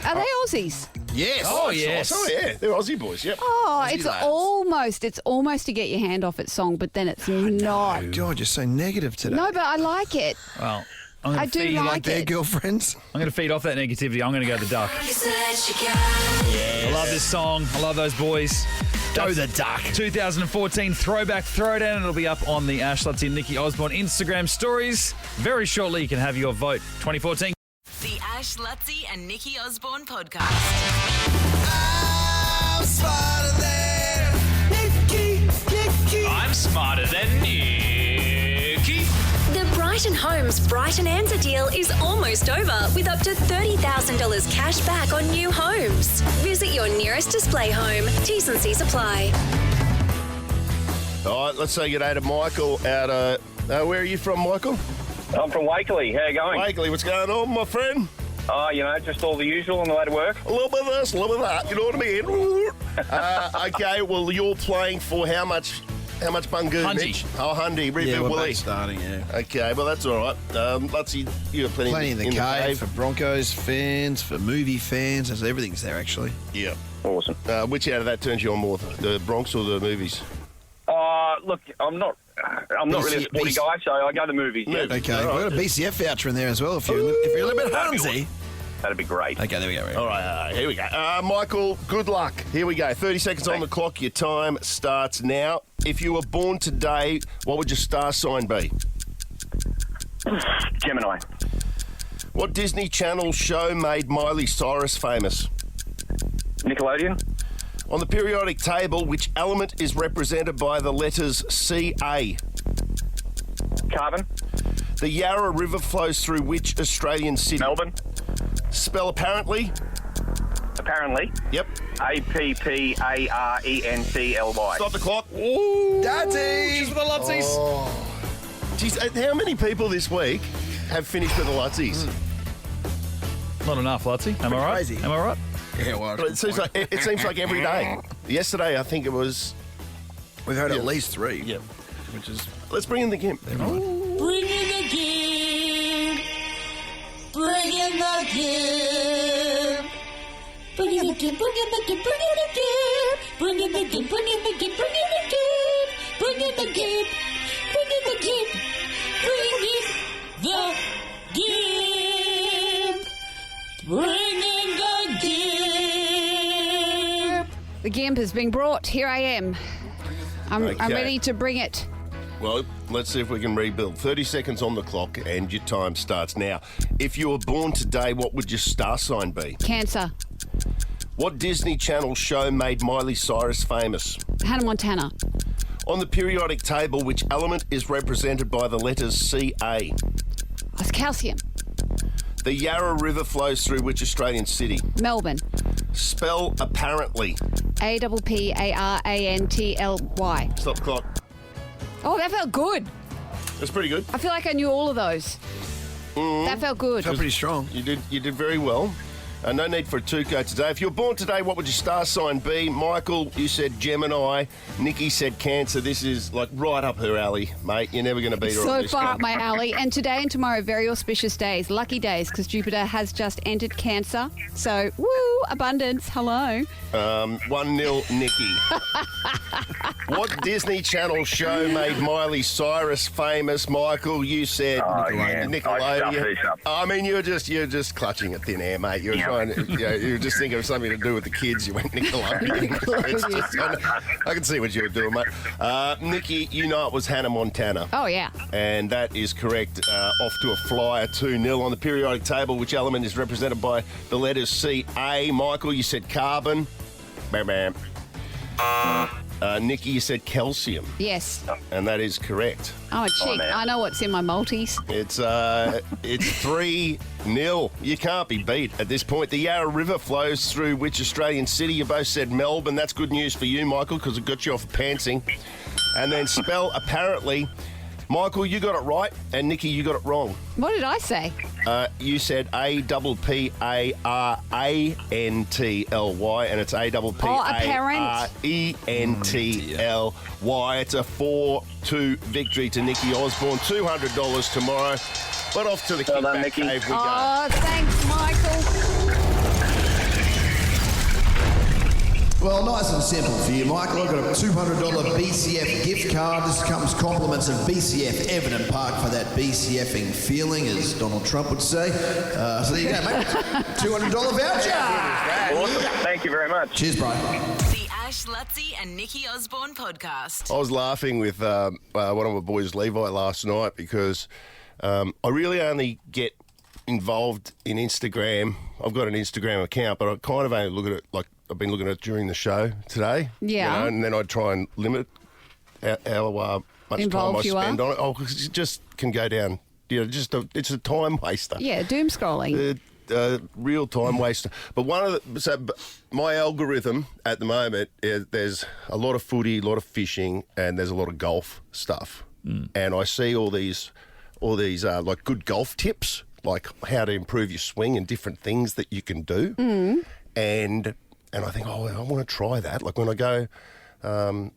Are they Aussies? Yes. Oh, yes. Oh, yeah. They're Aussie boys, yep. Oh, Aussie it's lads. almost to get your hand off its song, but then it's not. God, you're so negative today. No, but I like it. Well, I'm going I to do feed like Like their it. girlfriends? I'm going to feed off that negativity. I'm going to go the duck. I love this song. I love those boys. Go the duck. 2014 Throwback Throwdown. It'll be up on the Ash Luttsy and Nikki Osborne Instagram stories. Very shortly, you can have your vote. 2014. The Ash Luttsy and Nikki Osborne podcast. I'm smarter than Nicky. The Brighton Homes Brighton Answer deal is almost over with up to $30,000 cash back on new homes. Visit your nearest display home. T's and C's apply. All right, let's say good day to Michael out of... where are you from, Michael? I'm from Wakeley. How you going? Wakeley, what's going on, my friend? Oh, just all the usual on the way to work. A little bit of this, a little bit of that, you know what I mean? Okay, well, you're playing for how much Bungoon, Hundy. Mitch? Oh, Hundy, River Yeah, we're Willie. both starting, yeah. Okay, well, that's all right. Luttsy, you got Plenty in the cave for Broncos fans, for movie fans. There's everything's there, actually. Yeah. Awesome. Which out of that turns you on more, the Bronx or the movies? Look, I'm not really a sporty guy, so I go to the movies. Yeah. Okay, All we've right. got a BCF voucher in there as well if you're a little bit handsy. That'd be great. Okay, there we go. All right, here we go. Michael, good luck. Here we go. 30 seconds on the clock. Your time starts now. If you were born today, what would your star sign be? Gemini. What Disney Channel show made Miley Cyrus famous? Nickelodeon. On the periodic table, which element is represented by the letters Ca? Carbon. The Yarra River flows through which Australian city? Melbourne. Spell apparently. Apparently. Yep. APPARENTLY. Stop the clock. Ooh. Daddy! Just for the Lutsies. Oh. Geez, how many people this week have finished with the Lutsies? Not enough, Luttsy. Am I right? crazy. Am I right? Yeah, well, It seems like every day. Yesterday, I think it was. we've had at least 3. Yeah. Which is... Let's bring in the Gimp. Bring in the Gimp. Bring in the Gimp. Bring in the Gimp. Bring in the Gimp. Bring in the Gimp. Bring in the Gimp. Bring in the Gimp. Bring in the Gimp. Bring in the Gimp. Bring in the Gimp. Bring in the Gimp. The Gimp has been brought. Here I am. I'm Okay. ready to bring it. Well, let's see if we can rebuild. 30 seconds on the clock and your time starts now. If you were born today, what would your star sign be? Cancer. What Disney Channel show made Miley Cyrus famous? Hannah Montana. On the periodic table, which element is represented by the letters Ca? It's calcium. The Yarra River flows through which Australian city? Melbourne. Spell apparently. A-P-P-A-R-A-N-T-L-Y. Stop the clock. Oh, that felt good. That's pretty good. I feel like I knew all of those. That felt good. Felt pretty strong. You did very well. No need for a two-go today. If you were born today, what would your star sign be? Michael, you said Gemini. Nikki said Cancer. This is like right up her alley, mate. You're never going to beat her on So this far one. up my alley. And today and tomorrow, very auspicious days. Lucky days, because Jupiter has just entered Cancer. So, woo, abundance. Hello. 1-0 Nikki. What Disney Channel show made Miley Cyrus famous? Michael, you said Nickelodeon. I mean, you're just clutching at thin air, mate. You're trying to, you were just thinking of something to do with the kids. You went Nickelodeon. It's just, I can see what you were doing, mate. Nikki, you know it was Hannah Montana. Oh, yeah. And that is correct. Off to a flyer, 2-0 on the periodic table. Which element is represented by the letters Ca? Michael, you said carbon. Bam, bam. Nikki, you said calcium. Yes. And that is correct. I'm a chick. I know what's in my multis. It's 3-0. You can't be beat at this point. The Yarra River flows through which Australian city? You both said Melbourne. That's good news for you, Michael, because it got you off pantsing. And then spell apparently. Michael, you got it right, and Nikki, you got it wrong. What did I say? You said A-P-P-A-R-A-N-T-L-Y, and it's A-P-P-A-R-E-N-T-L-Y. It's a 4-2 victory to Nikki Osborne. $200 tomorrow. But off to the kickback cave we go. Oh, thanks, Michael. Well, nice and simple for you, Michael. I've got a $200 BCF gift card. This comes compliments of BCF Everton Park for that BCFing feeling, as Donald Trump would say. So there you go, mate. $200 voucher. Awesome. Thank you very much. Cheers, bro. The Ash, Luttsy and Nikki Osborne podcast. I was laughing with one of my boys, Levi, last night because I really only get involved in Instagram. I've got an Instagram account, but I kind of only look at it like I've been looking at it during the show today. Yeah. You know, and then I try and limit how much Involved time I you spend are? on it. Oh, 'cause it just can go down. You know, it's a time waster. Yeah, doom scrolling. Real time waster. But my algorithm at the moment is there's a lot of footy, a lot of fishing, and there's a lot of golf stuff. And I see all these like good golf tips, like how to improve your swing and different things that you can do. And I think, I want to try that. Like when I go to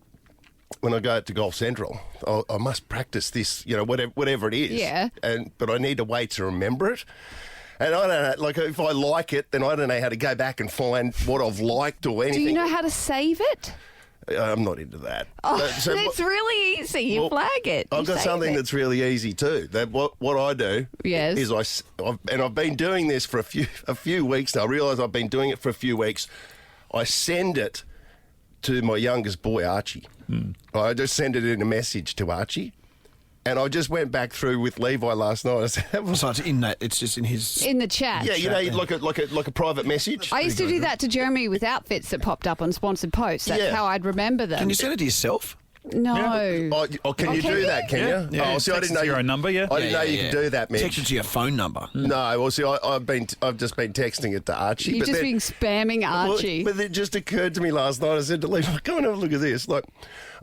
Golf Central, I must practice this, whatever it is. Yeah. But I need a way to remember it. And I don't know, like if I like it, then I don't know how to go back and find what I've liked or anything. Do you know how to save it? I'm not into that. Oh, it's really easy. You flag it. I've got something that's really easy too. That what I do is I've been doing this for a few weeks now. I realise I've been doing it for a few weeks. I send it to my youngest boy, Archie. I just send it in a message to Archie. And I just went back through with Levi last night. I said, so it's just in his... In the chat. Yeah, like a private message. I used to do that to Jeremy with outfits that popped up on sponsored posts. That's how I'd remember them. Can you send it to yourself? No. Can you do that, can you? Yeah. Oh, see, I didn't know your own number, yeah? I didn't know you could do that, Mitch. Text it to your phone number. No, well, see, I've just been texting it to Archie. You've just been spamming Archie. But it just occurred to me last night. I said to Levi, come and have a look at this. Like,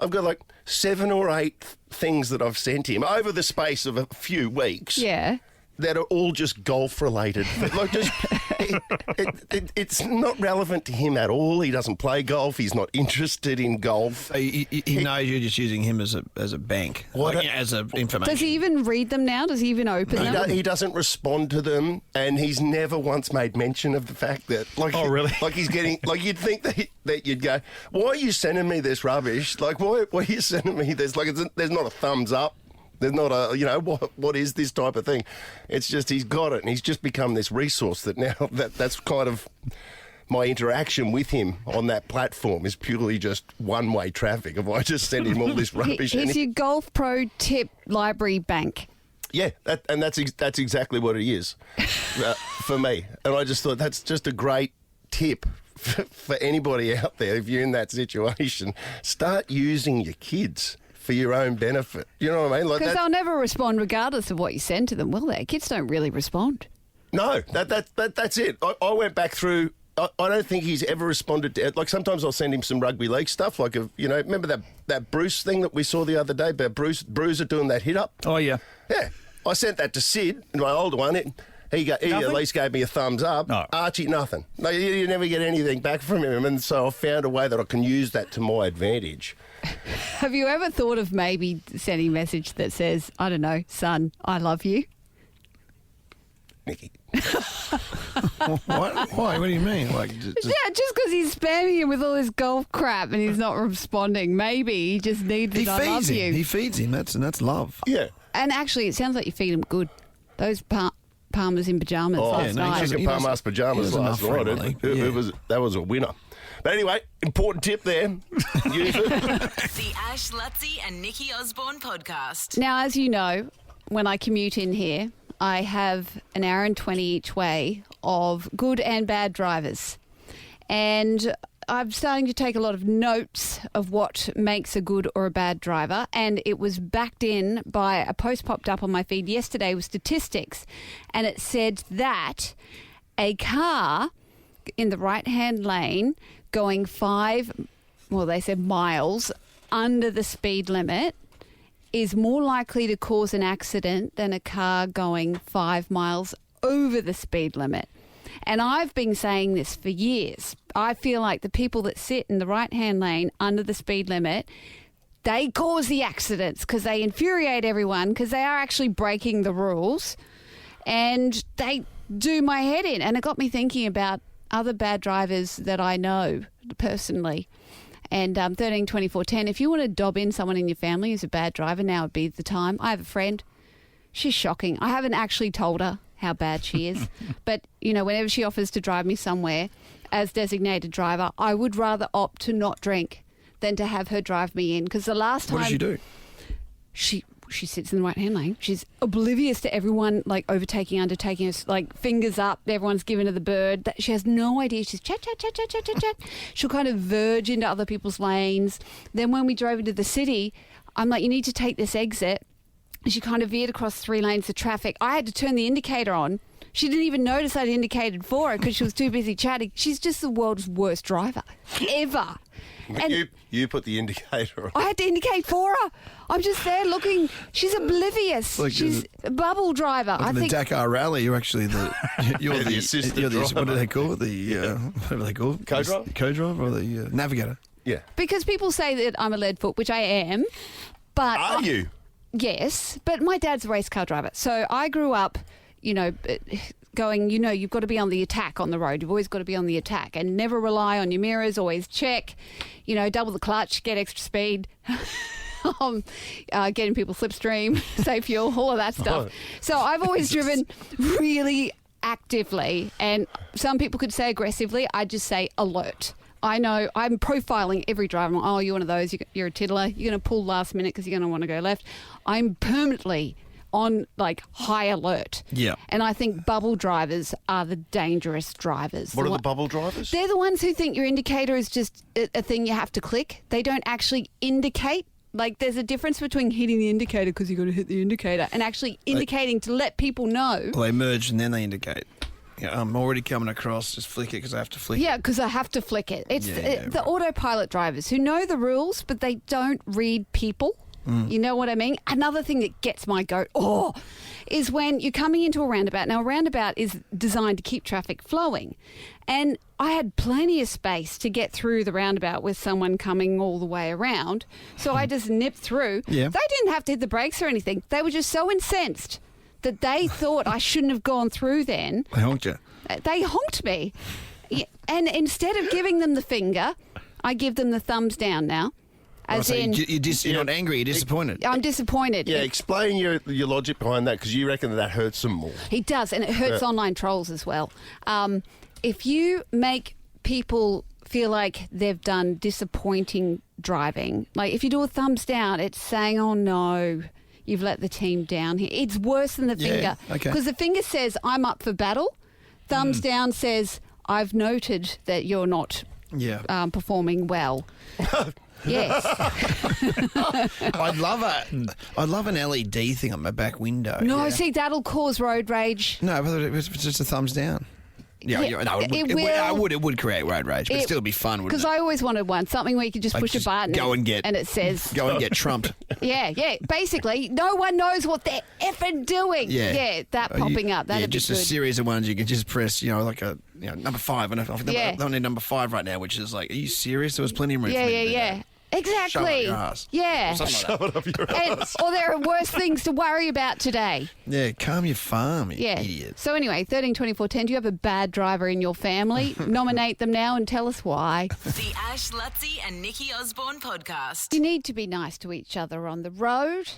I've got like 7 or 8 things that I've sent him over the space of a few weeks. Yeah. That are all just golf related. Like just, it's not relevant to him at all. He doesn't play golf. He's not interested in golf. He knows you're just using him as a bank, as a information. Does he even read them now? Does he even open them? He doesn't respond to them, and he's never once made mention of the fact that, like, really? Like he's getting, like you'd think that you'd go, why are you sending me this rubbish? Like, why are you sending me this? Like, there's not a thumbs up. There's not a, what is this type of thing? It's just he's got it, and he's just become this resource that now that's kind of my interaction with him on that platform is purely just one-way traffic. If I just send him all this rubbish. He's your Golf Pro tip library bank. Yeah, that's exactly what it is for me. And I just thought that's just a great tip for anybody out there, if you're in that situation, start using your kids for your own benefit. You know what I mean? Because they'll never respond regardless of what you send to them, will they? Kids don't really respond. No, that's it. I went back through. I don't think he's ever responded to. Like sometimes I'll send him some rugby league stuff. Like remember that Bruce thing that we saw the other day about Bruiser doing that hit up. Oh yeah, yeah. I sent that to Sid, my older one. He at least gave me a thumbs up. No. Archie, nothing. No, you never get anything back from him, and so I found a way that I can use that to my advantage. Have you ever thought of maybe sending a message that says, I don't know, son, I love you? Nikki. What? Why? What do you mean? Yeah, just because he's spamming him with all this golf crap and he's not responding. Maybe he just needs it. I love you. He feeds him. That's love. Yeah. And actually, it sounds like you feed him good. Those Palmer's in pyjamas last night. Chicken Palmer's pyjamas last night. That was a winner. But anyway, important tip there. Use it. The Ash, Luttsy and Nikki Osborne podcast. Now, as you know, when I commute in here, I have an hour and 20 each way of good and bad drivers. And I'm starting to take a lot of notes of what makes a good or a bad driver. And it was backed in by a post popped up on my feed yesterday with statistics. And it said that a car in the right-hand lane going they said miles under the speed limit is more likely to cause an accident than a car going 5 miles over the speed limit. And I've been saying this for years. I feel like the people that sit in the right-hand lane under the speed limit, they cause the accidents because they infuriate everyone because they are actually breaking the rules and they do my head in. And it got me thinking about other bad drivers that I know personally. And 13 24 10, if you want to dob in someone in your family who's a bad driver, now would be the time. I have a friend. She's shocking. I haven't actually told her how bad she is. But, whenever she offers to drive me somewhere as designated driver, I would rather opt to not drink than to have her drive me in. Because the last time... What does she do? She sits in the right-hand lane. She's oblivious to everyone, overtaking, undertaking, fingers up. Everyone's giving her the bird. She has no idea. She's chat. She'll kind of verge into other people's lanes. Then when we drove into the city, I'm like, you need to take this exit. She kind of veered across 3 lanes of traffic. I had to turn the indicator on. She didn't even notice I'd indicated for her because she was too busy chatting. She's just the world's worst driver ever. And you put the indicator on. I had to indicate for her. I'm just there looking. She's oblivious. She's a bubble driver. I think the Dakar Rally, you're actually you're the assistant driver. What do they call it? What do they call it? Co-driver? Co-driver or the navigator? Yeah. Because people say that I'm a lead foot, which I am. But are you? Yes, but my dad's a race car driver. So I grew up, going, you've got to be on the attack on the road. You've always got to be on the attack and never rely on your mirrors, always check, double the clutch, get extra speed, getting people slipstream, save fuel, all of that stuff. So I've always driven really actively, and some people could say aggressively. I just say alert. I know I'm profiling every driver. Oh, you're one of those. You're a tiddler. You're going to pull last minute because you're going to want to go left. I'm permanently on high alert. Yeah. And I think bubble drivers are the dangerous drivers. What are the bubble drivers? They're the ones who think your indicator is just a thing you have to click. They don't actually indicate. There's a difference between hitting the indicator because you've got to hit the indicator and actually indicating to let people know. Well, they merge and then they indicate. Yeah, I'm already coming across. Just flick it because I have to flick it. Yeah, because I have to flick it. It's the autopilot drivers who know the rules, but they don't read people. You know what I mean? Another thing that gets my goat, is when you're coming into a roundabout. Now, a roundabout is designed to keep traffic flowing. And I had plenty of space to get through the roundabout with someone coming all the way around. So I just nipped through. Yeah. They didn't have to hit the brakes or anything. They were just so incensed that they thought I shouldn't have gone through then. They honked you. They honked me. And instead of giving them the finger, I give them the thumbs down now. As in, you're not angry, you're disappointed. I'm disappointed. Yeah, explain your logic behind that, because you reckon that hurts them more. It does, and it hurts online trolls as well. If you make people feel like they've done disappointing driving, if you do a thumbs down, it's saying, oh no, you've let the team down here. It's worse than the finger. Okay. Because the finger says, I'm up for battle. Thumbs down says, I've noted that you're not performing well. Yes. I'd love an LED thing on my back window. No, see, that'll cause road rage. No, but it was just a thumbs down. Yeah, it would create road rage, but still be fun, wouldn't it? Because I always wanted one, something where you could just push a button and it says... Go and get trumped. Yeah. Basically, no one knows what they're effing doing. Yeah, that popping up, that'd be just good. a series of ones you can just press, like a number 5. And I think they don't need number 5 right now, which is like, are you serious? There was plenty of room for me to do that. Exactly. Shove it up your ass. Yeah. Shove it up your ass. Or there are worse things to worry about today. Yeah, calm your farm, you idiot. So anyway, 13 24 10, do you have a bad driver in your family? Nominate them now and tell us why. The Ash, Luttsy and Nikki Osborne podcast. You need to be nice to each other on the road.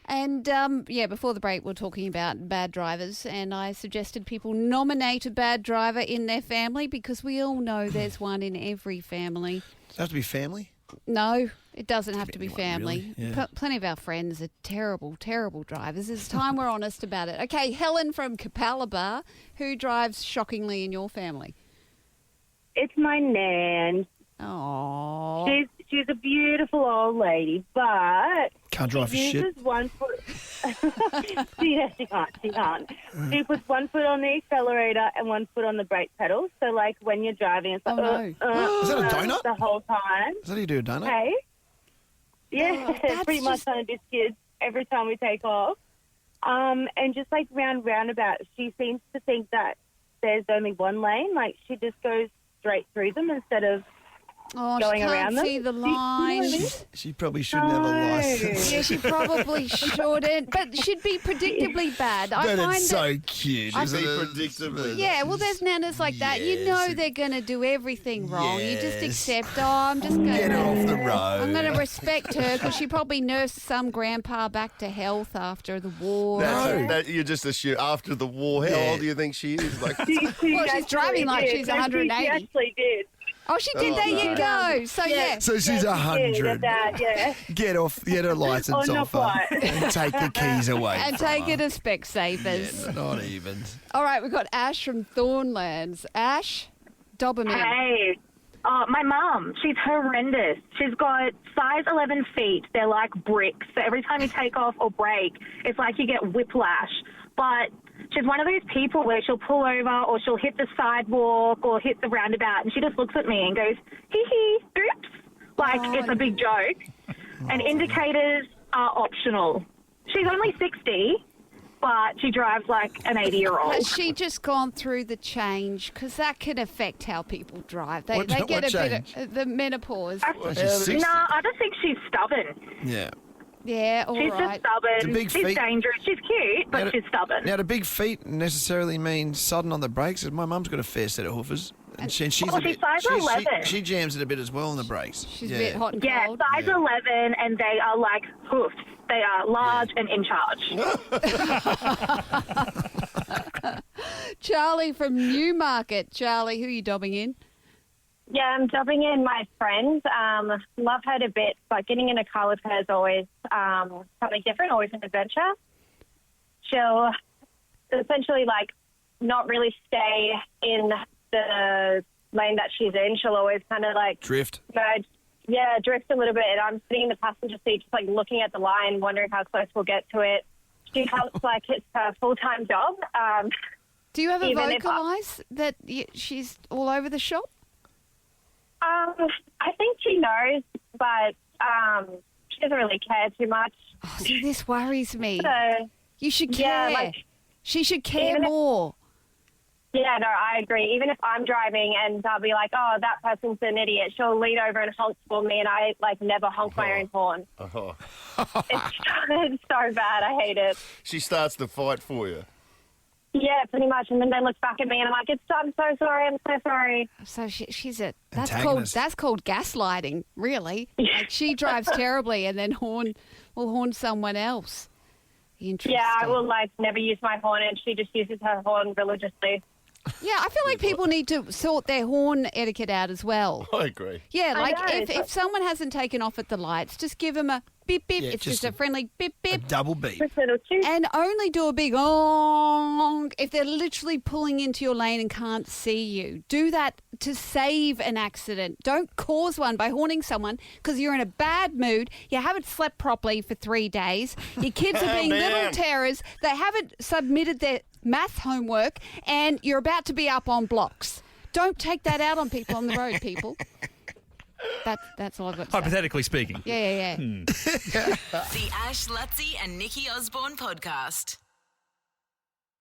And, before the break, we're talking about bad drivers, and I suggested people nominate a bad driver in their family because we all know there's one in every family. Does it have to be family? No, it doesn't have to be family. Really? Yeah. Plenty of our friends are terrible, terrible drivers. It's time we're honest about it. Okay, Helen from Capalaba, who drives shockingly in your family? It's my nan. Oh, she's a beautiful old lady, but can't drive for shit. Uses one foot. She can't. She puts one foot on the accelerator and one foot on the brake pedal. So, like when you're driving, it's like, is that a donut? The whole time. Is that how you do a donut? Hey. Yeah, pretty much on a biscuit every time we take off. And just like roundabout, she seems to think that there's only one lane. Like she just goes straight through them instead of going around them. See the lines. She probably shouldn't have a license. Yeah, she probably shouldn't, but she'd be predictably bad. I find it's so cute. She'd be predictably. Yeah, well, there's nanas like that. You know they're going to do everything wrong. You just accept, I'm just going to... Get her off the road. I'm going to respect her because she probably nursed some grandpa back to health after the war. You just assume after the war. How old do you think she is? Like, she's driving like she's 180. She actually did. Oh, she did. There you go. So, yeah. So she's 100. Get her license off her and take the keys away. And take her to Specsavers. Yeah, not even. All right, we've got Ash from Thornlands. Ash, dob him in. Hey. My mum, she's horrendous. She's got size 11 feet. They're like bricks. So every time you take off or brake, it's like you get whiplash. But she's one of those people where she'll pull over or she'll hit the sidewalk or hit the roundabout and she just looks at me and goes, hee, oops. Like it's a big joke. And indicators are optional. She's only 60, but she drives like an 80-year-old. Has she just gone through the change? Because that can affect how people drive. They get a bit of the menopause. No, I just think she's stubborn. Yeah. Yeah, all she's right. just stubborn. Big She's feet. dangerous. She's cute, but she's stubborn. Now, do big feet necessarily mean sudden on the brakes? My mum's got a fair set of hoofers. And she's size 11. She jams it a bit as well on the brakes. She's a bit hot and cold. Yeah, size 11, and they are like hoofs. They are large and in charge. Charlie from Newmarket. Charlie, who are you dobbing in? Yeah, I'm dubbing in my friend. Love her to bits, but getting in a car with her is always something different, always an adventure. She'll essentially, not really stay in the lane that she's in. She'll always kind of, drift. Drift a little bit. And I'm sitting in the passenger seat just, looking at the line, wondering how close we'll get to it. She helps, it's her full-time job. Do you ever vocalise that she's all over the shop? I think she knows, but she doesn't really care too much. Oh, see, this worries me. So, you should care. Yeah, she should care more. Yeah, no, I agree. Even if I'm driving and I'll be like, oh, that person's an idiot, she'll lean over and honk for me, and I, never honk my own horn. Oh. It's so bad. I hate it. She starts the fight for you. Yeah, pretty much. And then they look back at me and I'm like, I'm so sorry, I'm so sorry. So she's that's called gaslighting, really. She drives terribly and then will horn someone else. Interesting. Yeah, I will never use my horn, and she just uses her horn religiously. Yeah, I feel like people need to sort their horn etiquette out as well. I agree. Yeah, if someone hasn't taken off at the lights, just give them a beep, beep. Yeah, it's just just a friendly beep, A beep. double beep. And only do a big honk if they're literally pulling into your lane and can't see you. Do that to save an accident. Don't cause one by horning someone because you're in a bad mood. You haven't slept properly for 3 days. Your kids are being little terrors. They haven't submitted their math homework and you're about to be up on blocks. Don't take that out on people on the road, people. That's all I've got to say. Hypothetically speaking. Yeah. The Ash, Luttsy and Nikki Osborne podcast.